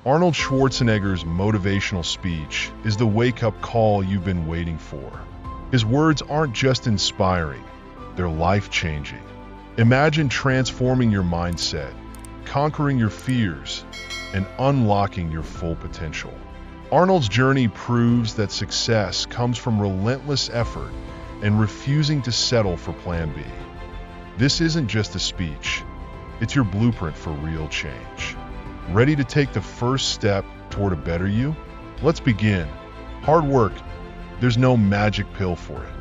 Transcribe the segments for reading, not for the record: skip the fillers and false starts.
Arnold Schwarzenegger's motivational speech is the wake-up call you've been waiting for. His words aren't just inspiring, they're life-changing. Imagine transforming your mindset, conquering your fears, and unlocking your full potential. Arnold's journey proves that success comes from relentless effort and refusing to settle for Plan B. This isn't just a speech, it's your blueprint for real change. Ready to take the first step toward a better you? Let's begin. Hard work, there's no magic pill for it.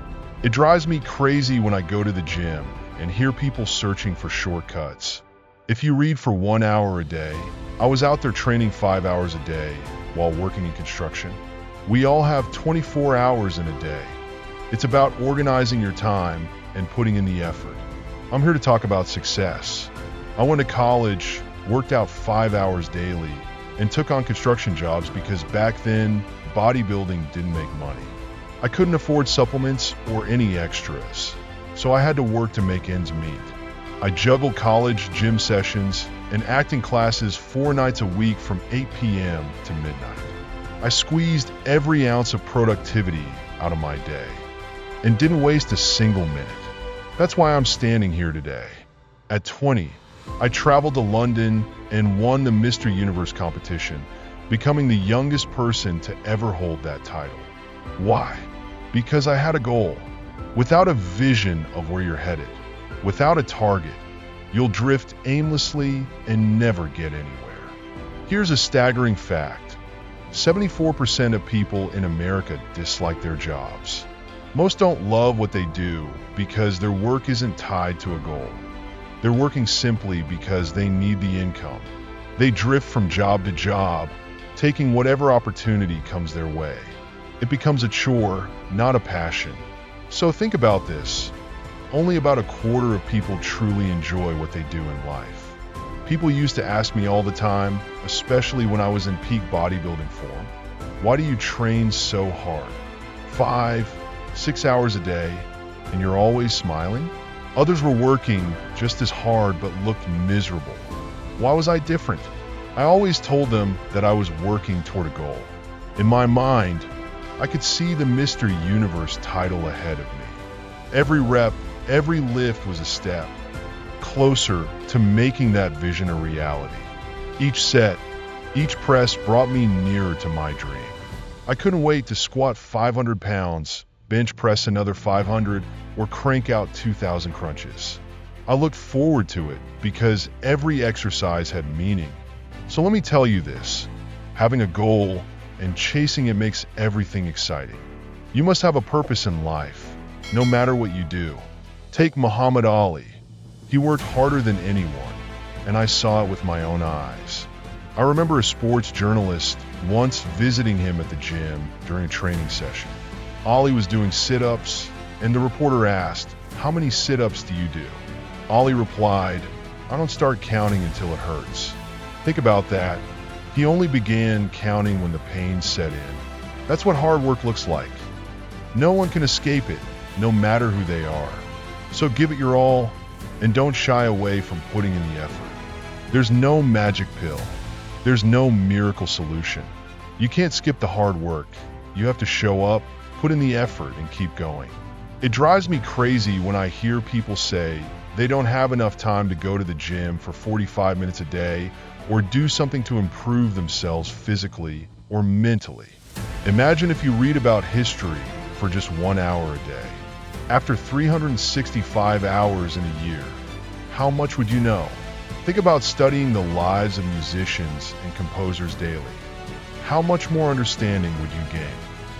It drives me crazy when I go to the gym and hear people searching for shortcuts. If you read for 1 hour a day, I was out there training 5 hours a day while working in construction. We all have 24 hours in a day. It's about organizing your time and putting in the effort. I'm here to talk about success. I went to college, worked out 5 hours daily, and took on construction jobs because back then, bodybuilding didn't make money. I couldn't afford supplements or any extras, so I had to work to make ends meet. I juggled college, gym sessions, and acting classes 4 nights a week from 8 p.m. to midnight. I squeezed every ounce of productivity out of my day and didn't waste a single minute. That's why I'm standing here today. At 20, I traveled to London and won the Mr. Universe competition, becoming the youngest person to ever hold that title. Why? Because I had a goal. Without a vision of where you're headed, without a target, you'll drift aimlessly and never get anywhere. Here's a staggering fact. 74% of people in America dislike their jobs. Most don't love what they do because their work isn't tied to a goal. They're working simply because they need the income. They drift from job to job, taking whatever opportunity comes their way. It becomes a chore, not a passion. So think about this. Only about a quarter of people truly enjoy what they do in life. People used to ask me all the time, especially when I was in peak bodybuilding form, why do you train so hard? 5, 6 hours a day, and you're always smiling? Others were working just as hard but looked miserable. Why was I different? I always told them that I was working toward a goal. In my mind, I could see the Mr. Universe title ahead of me. Every rep, every lift was a step closer to making that vision a reality. Each set, each press brought me nearer to my dream. I couldn't wait to squat 500 pounds, bench press another 500, or crank out 2,000 crunches. I looked forward to it because every exercise had meaning. So let me tell you this, having a goal and chasing it makes everything exciting. You must have a purpose in life, no matter what you do. Take Muhammad Ali. He worked harder than anyone, and I saw it with my own eyes. I remember a sports journalist once visiting him at the gym during a training session. Ali was doing sit-ups, and the reporter asked, "How many sit-ups do you do?" Ali replied, "I don't start counting until it hurts." Think about that. He only began counting when the pain set in. That's what hard work looks like. No one can escape it, no matter who they are. So give it your all, and don't shy away from putting in the effort. There's no magic pill. There's no miracle solution. You can't skip the hard work. You have to show up, put in the effort, and keep going. It drives me crazy when I hear people say they don't have enough time to go to the gym for 45 minutes a day or do something to improve themselves physically or mentally. Imagine if you read about history for just 1 hour a day. After 365 hours in a year, how much would you know? Think about studying the lives of musicians and composers daily. How much more understanding would you gain?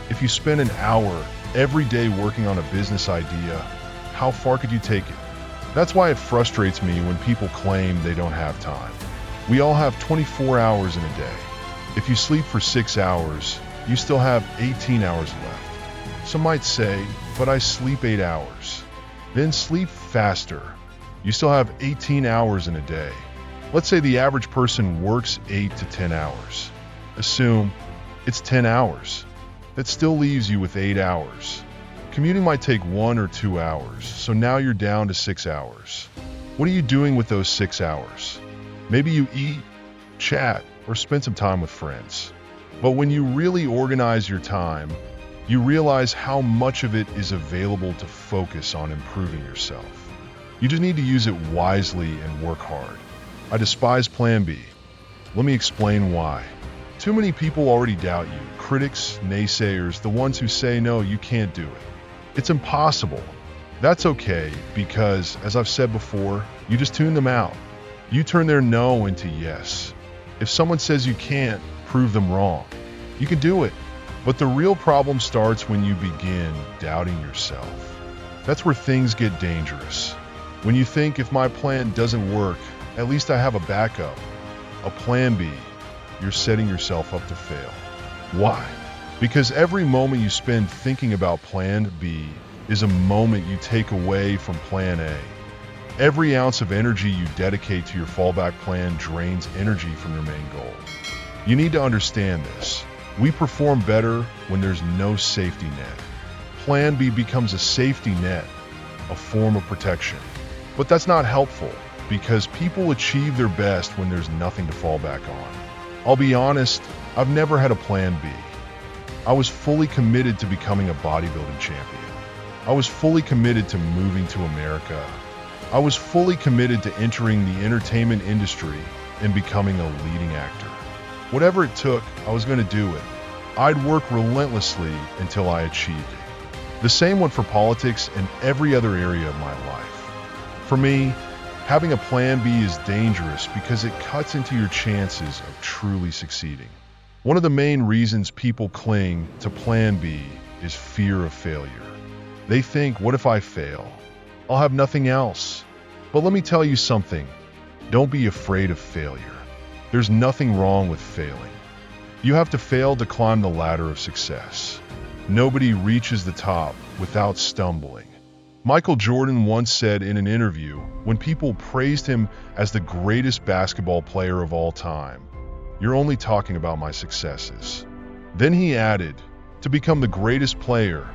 If you spend an hour every day working on a business idea, how far could you take it? That's why it frustrates me when people claim they don't have time. We all have 24 hours in a day. If you sleep for 6 hours, you still have 18 hours left. Some might say, but I sleep 8 hours. Then sleep faster. You still have 18 hours in a day. Let's say the average person works 8 to 10 hours. Assume it's 10 hours. That still leaves you with 8 hours. Commuting might take 1 or 2 hours, so now you're down to 6 hours. What are you doing with those 6 hours? Maybe you eat, chat, or spend some time with friends. But when you really organize your time, you realize how much of it is available to focus on improving yourself. You just need to use it wisely and work hard. I despise Plan B. Let me explain why. Too many people already doubt you. Critics, naysayers, the ones who say, no, you can't do it. It's impossible. That's okay, because, as I've said before, you just tune them out. You turn their no into yes. If someone says you can't, prove them wrong. You can do it. But the real problem starts when you begin doubting yourself. That's where things get dangerous. When you think, if my plan doesn't work, at least I have a backup, a plan B, you're setting yourself up to fail. Why? Because every moment you spend thinking about plan B is a moment you take away from plan A. Every ounce of energy you dedicate to your fallback plan drains energy from your main goal. You need to understand this. We perform better when there's no safety net. Plan B becomes a safety net, a form of protection. But that's not helpful, because people achieve their best when there's nothing to fall back on. I'll be honest, I've never had a plan B. I was fully committed to becoming a bodybuilding champion. I was fully committed to moving to America. I was fully committed to entering the entertainment industry and becoming a leading actor. Whatever it took, I was going to do it. I'd work relentlessly until I achieved it. The same went for politics and every other area of my life. For me, having a plan B is dangerous because it cuts into your chances of truly succeeding. One of the main reasons people cling to plan B is fear of failure. They think, what if I fail? I'll have nothing else. But let me tell you something. Don't be afraid of failure. There's nothing wrong with failing. You have to fail to climb the ladder of success. Nobody reaches the top without stumbling. Michael Jordan once said in an interview, when people praised him as the greatest basketball player of all time, "You're only talking about my successes." Then he added, "To become the greatest player,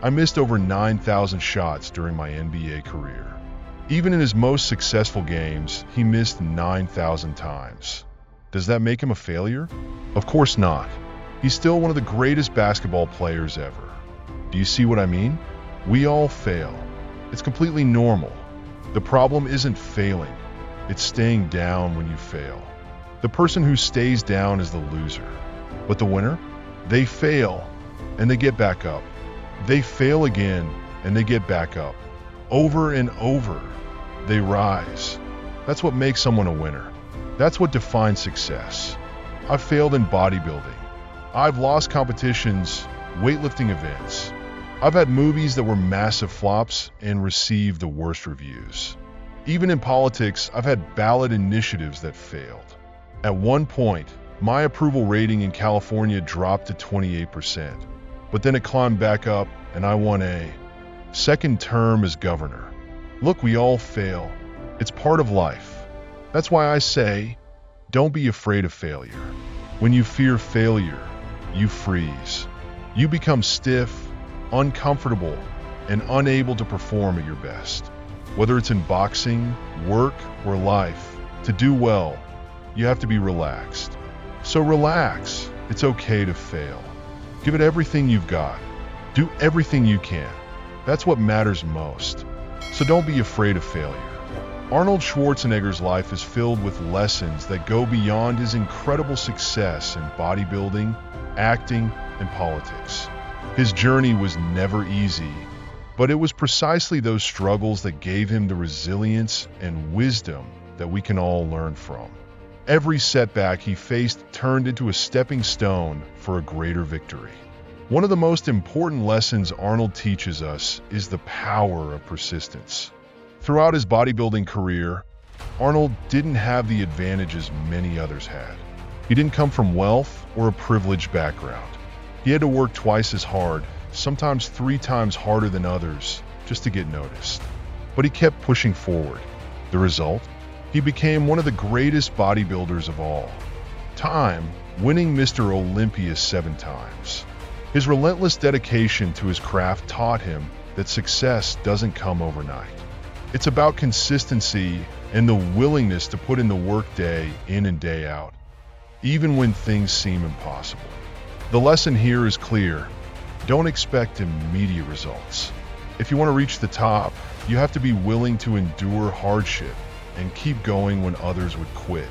I missed over 9,000 shots during my NBA career." Even in his most successful games, he missed 9,000 times. Does that make him a failure? Of course not. He's still one of the greatest basketball players ever. Do you see what I mean? We all fail. It's completely normal. The problem isn't failing. It's staying down when you fail. The person who stays down is the loser. But the winner? They fail, and they get back up. They fail again, and they get back up. Over and over, they rise. That's what makes someone a winner. That's what defines success. I've failed in bodybuilding. I've lost competitions, weightlifting events. I've had movies that were massive flops and received the worst reviews. Even in politics, I've had ballot initiatives that failed. At one point, my approval rating in California dropped to 28%, but then it climbed back up and I won a second term as governor. Look, we all fail. It's part of life. That's why I say, don't be afraid of failure. When you fear failure, you freeze. You become stiff, uncomfortable, and unable to perform at your best. Whether it's in boxing, work, or life, to do well, you have to be relaxed. So relax. It's okay to fail. Give it everything you've got. Do everything you can. That's what matters most. So don't be afraid of failure. Arnold Schwarzenegger's life is filled with lessons that go beyond his incredible success in bodybuilding, acting, and politics. His journey was never easy, but it was precisely those struggles that gave him the resilience and wisdom that we can all learn from. Every setback he faced turned into a stepping stone for a greater victory. One of the most important lessons Arnold teaches us is the power of persistence. Throughout his bodybuilding career, Arnold didn't have the advantages many others had. He didn't come from wealth or a privileged background. He had to work twice as hard, sometimes 3 times harder than others, just to get noticed. But he kept pushing forward. The result? He became one of the greatest bodybuilders of all time, winning Mr. Olympia 7 times. His relentless dedication to his craft taught him that success doesn't come overnight. It's about consistency and the willingness to put in the work day in and day out. even when things seem impossible. The lesson here is clear. Don't expect immediate results. If you want to reach the top, you have to be willing to endure hardship and keep going when others would quit.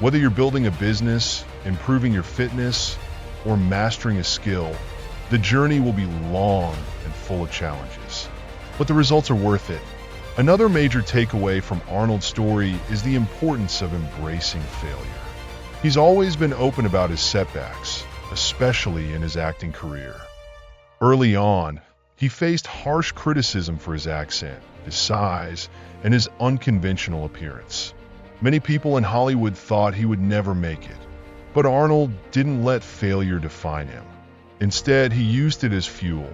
Whether you're building a business, improving your fitness, or mastering a skill, the journey will be long and full of challenges. But the results are worth it. Another major takeaway from Arnold's story is the importance of embracing failure. He's always been open about his setbacks, especially in his acting career. Early on, he faced harsh criticism for his accent, his size, and his unconventional appearance. Many people in Hollywood thought he would never make it, but Arnold didn't let failure define him. Instead, he used it as fuel.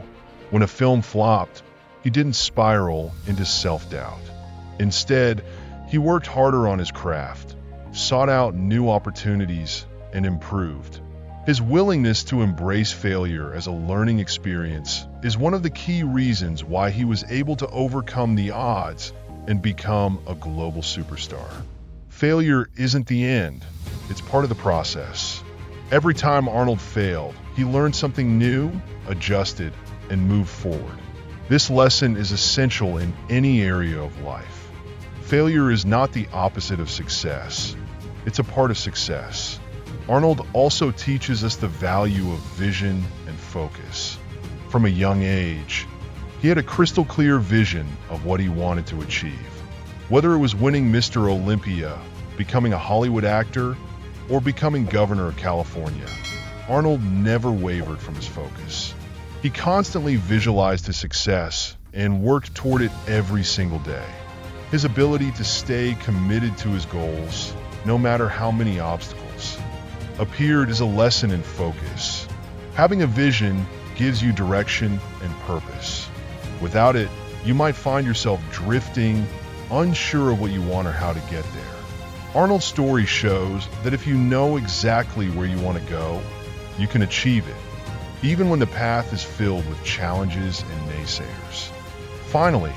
When a film flopped, he didn't spiral into self-doubt. Instead, he worked harder on his craft, sought out new opportunities, and improved. His willingness to embrace failure as a learning experience is one of the key reasons why he was able to overcome the odds and become a global superstar. Failure isn't the end, it's part of the process. Every time Arnold failed, he learned something new, adjusted, and moved forward. This lesson is essential in any area of life. Failure is not the opposite of success, it's a part of success. Arnold also teaches us the value of vision and focus. From a young age, he had a crystal clear vision of what he wanted to achieve. Whether it was winning Mr. Olympia, becoming a Hollywood actor, or becoming governor of California, Arnold never wavered from his focus. He constantly visualized his success and worked toward it every single day. His ability to stay committed to his goals, no matter how many obstacles, appeared as a lesson in focus. Having a vision gives you direction and purpose. Without it, you might find yourself drifting, unsure of what you want or how to get there. Arnold's story shows that if you know exactly where you want to go, you can achieve it, even when the path is filled with challenges and naysayers. Finally,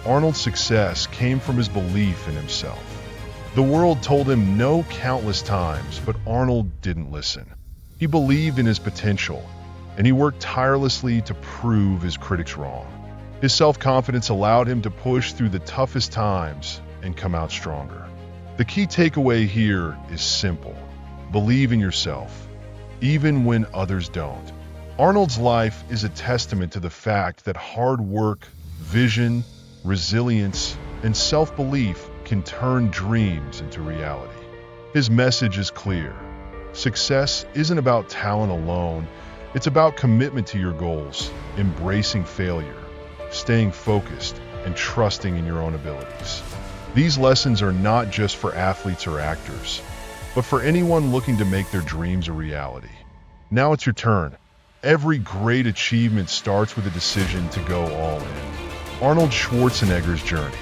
Arnold's success came from his belief in himself. The world told him no countless times, but Arnold didn't listen. He believed in his potential, and he worked tirelessly to prove his critics wrong. His self-confidence allowed him to push through the toughest times and come out stronger. The key takeaway here is simple. Believe in yourself, even when others don't. Arnold's life is a testament to the fact that hard work, vision, resilience, and self-belief can turn dreams into reality. His message is clear. Success isn't about talent alone, it's about commitment to your goals, embracing failure, staying focused, and trusting in your own abilities. These lessons are not just for athletes or actors, but for anyone looking to make their dreams a reality. Now it's your turn. Every great achievement starts with a decision to go all in. Arnold Schwarzenegger's journey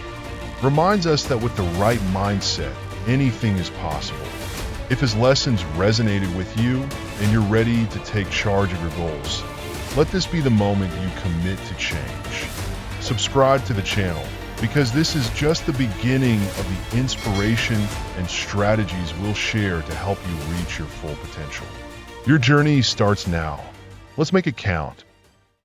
reminds us that with the right mindset, anything is possible. If his lessons resonated with you and you're ready to take charge of your goals, let this be the moment you commit to change. Subscribe to the channel because this is just the beginning of the inspiration and strategies we'll share to help you reach your full potential. Your journey starts now. Let's make it count.